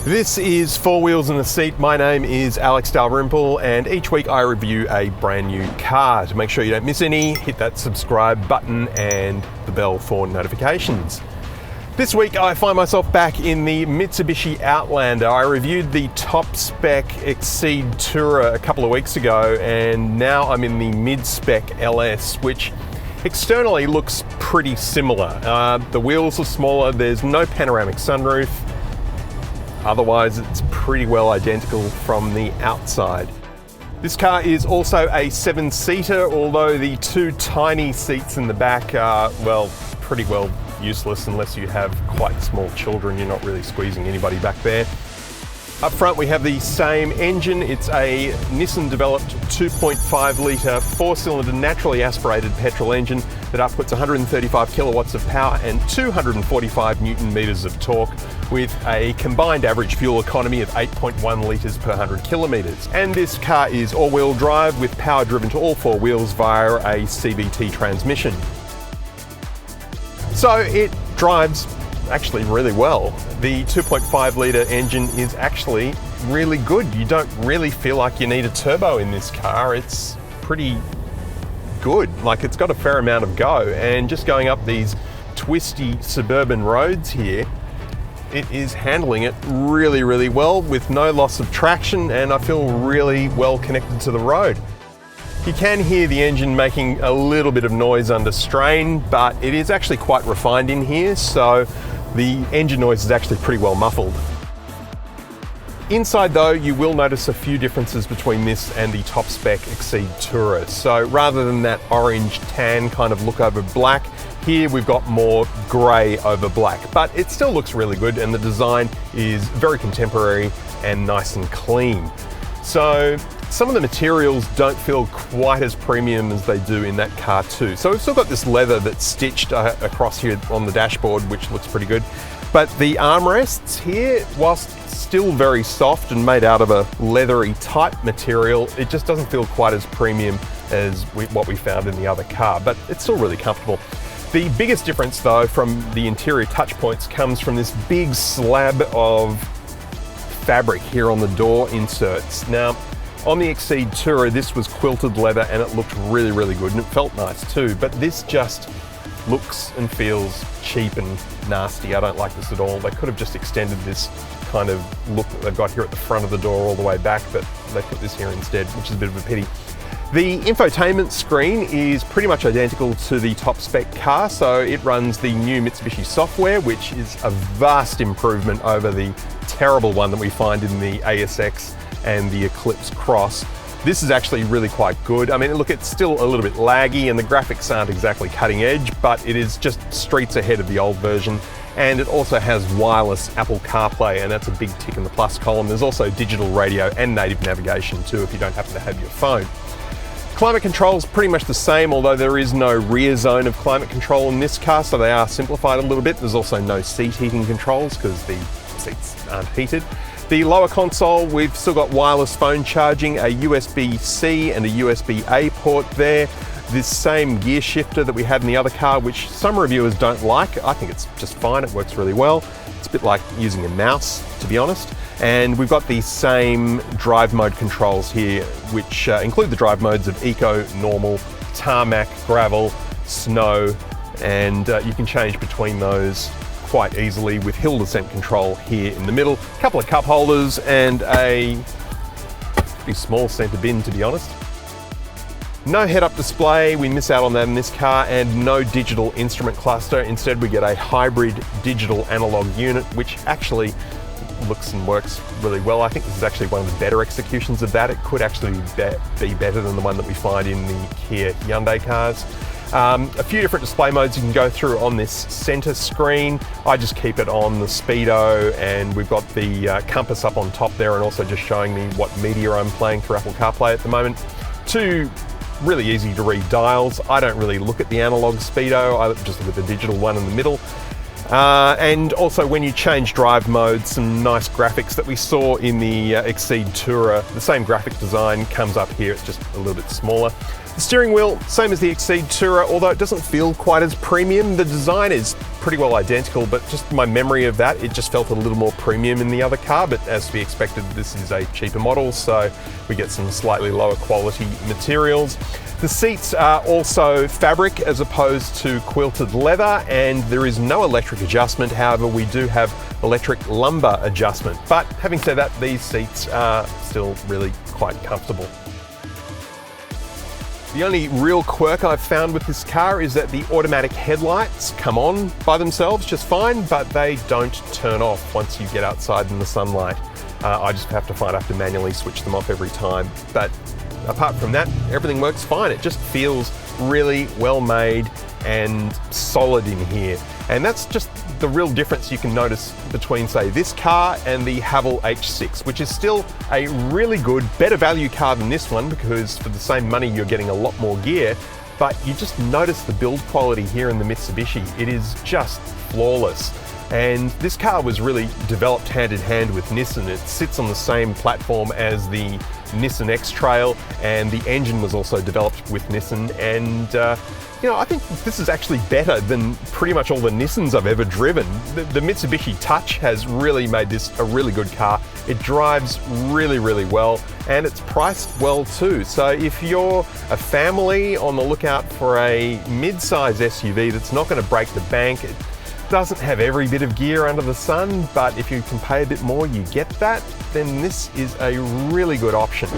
This is Four Wheels and a Seat. My name is Alex Dalrymple, and each week I review a brand new car. To make sure you don't miss any, hit that subscribe button and the bell for notifications. This week I find myself back in the Mitsubishi Outlander. I reviewed the top spec Exceed Tourer a couple of weeks ago, and now I'm in the mid-spec LS, which externally looks pretty similar. The wheels are smaller, there's no panoramic sunroof. Otherwise, it's pretty well identical from the outside. This car is also a 7-seater, although the two tiny seats in the back are, well, pretty well useless unless you have quite small children. You're not really squeezing anybody back there. Up front we have the same engine. It's a Nissan-developed 2.5 litre 4-cylinder naturally aspirated petrol engine that outputs 135 kilowatts of power and 245 newton meters of torque, with a combined average fuel economy of 8.1 litres per 100 kilometres. And this car is all-wheel drive with power driven to all four wheels via a CVT transmission. So it drives actually really well. The 2.5 litre engine is actually really good. You don't really feel like you need a turbo in this car. It's pretty good. Like, it's got a fair amount of go, and just going up these twisty suburban roads here, it is handling it really, really well with no loss of traction, and I feel really well connected to the road. You can hear the engine making a little bit of noise under strain, but it is actually quite refined in here, so the engine noise is actually pretty well muffled. Inside though, you will notice a few differences between this and the top spec Exceed Tourer. So rather than that orange tan kind of look over black, here we've got more grey over black, but it still looks really good, and the design is very contemporary and nice and clean. So some of the materials don't feel quite as premium as they do in that car too. So we've still got this leather that's stitched across here on the dashboard, which looks pretty good. But the armrests here, whilst still very soft and made out of a leathery type material, it just doesn't feel quite as premium as what we found in the other car, but it's still really comfortable. The biggest difference though from the interior touch points comes from this big slab of fabric here on the door inserts. Now, on the Exceed Tourer, this was quilted leather and it looked really, really good, and it felt nice too, but this just looks and feels cheap and nasty. I don't like this at all. They could have just extended this kind of look that they've got here at the front of the door all the way back, but they put this here instead, which is a bit of a pity. The infotainment screen is pretty much identical to the top spec car, so it runs the new Mitsubishi software, which is a vast improvement over the terrible one that we find in the ASX and the Eclipse Cross. This is actually really quite good. I mean, look, it's still a little bit laggy and the graphics aren't exactly cutting edge, but it is just streets ahead of the old version. And it also has wireless Apple CarPlay, and that's a big tick in the plus column. There's also digital radio and native navigation too, if you don't happen to have your phone. Climate control is pretty much the same, although there is no rear zone of climate control in this car, so they are simplified a little bit. There's also no seat heating controls because the seats aren't heated. The lower console, we've still got wireless phone charging, a USB-C and a USB-A port there. This same gear shifter that we had in the other car, which some reviewers don't like. I think it's just fine, it works really well. It's a bit like using a mouse, to be honest. And we've got the same drive mode controls here, which include the drive modes of Eco, Normal, Tarmac, Gravel, Snow, and you can change between those quite easily with hill descent control here in the middle. A couple of cup holders and a pretty small centre bin, to be honest. No head-up display, we miss out on that in this car, and no digital instrument cluster. Instead we get a hybrid digital analog unit, which actually looks and works really well. I think this is actually one of the better executions of that. It could actually be better than the one that we find in the Kia Hyundai cars. A few different display modes you can go through on this center screen. I just keep it on the speedo, and we've got the compass up on top there, and also just showing me what media I'm playing through Apple CarPlay at the moment. Two really easy to read dials. I don't really look at the analog speedo, I just look at the digital one in the middle. And also when you change drive mode, some nice graphics that we saw in the Exceed Tourer. The same graphic design comes up here, it's just a little bit smaller. The steering wheel, same as the Exceed Tourer, although it doesn't feel quite as premium. The design is pretty well identical, but just my memory of that, it just felt a little more premium in the other car, but as to be expected, this is a cheaper model, so we get some slightly lower quality materials. The seats are also fabric as opposed to quilted leather, and there is no electric adjustment. However, we do have electric lumbar adjustment. But having said that, these seats are still really quite comfortable. The only real quirk I've found with this car is that the automatic headlights come on by themselves just fine, but they don't turn off once you get outside in the sunlight. I just have to manually switch them off every time. But apart from that, everything works fine. It just feels really well made and solid in here. And that's just the real difference you can notice between, say, this car and the Haval H6, which is still a really good, better value car than this one, because for the same money you're getting a lot more gear, but you just notice the build quality here in the Mitsubishi. It is just flawless. And this car was really developed hand in hand with Nissan. It sits on the same platform as the Nissan X-Trail, and the engine was also developed with Nissan. And I think this is actually better than pretty much all the Nissans I've ever driven. The Mitsubishi Touch has really made this a really good car. It drives really, really well, and it's priced well too. So if you're a family on the lookout for a mid-size SUV that's not going to break the bank, it doesn't have every bit of gear under the sun, but if you can pay a bit more, you get that, then this is a really good option.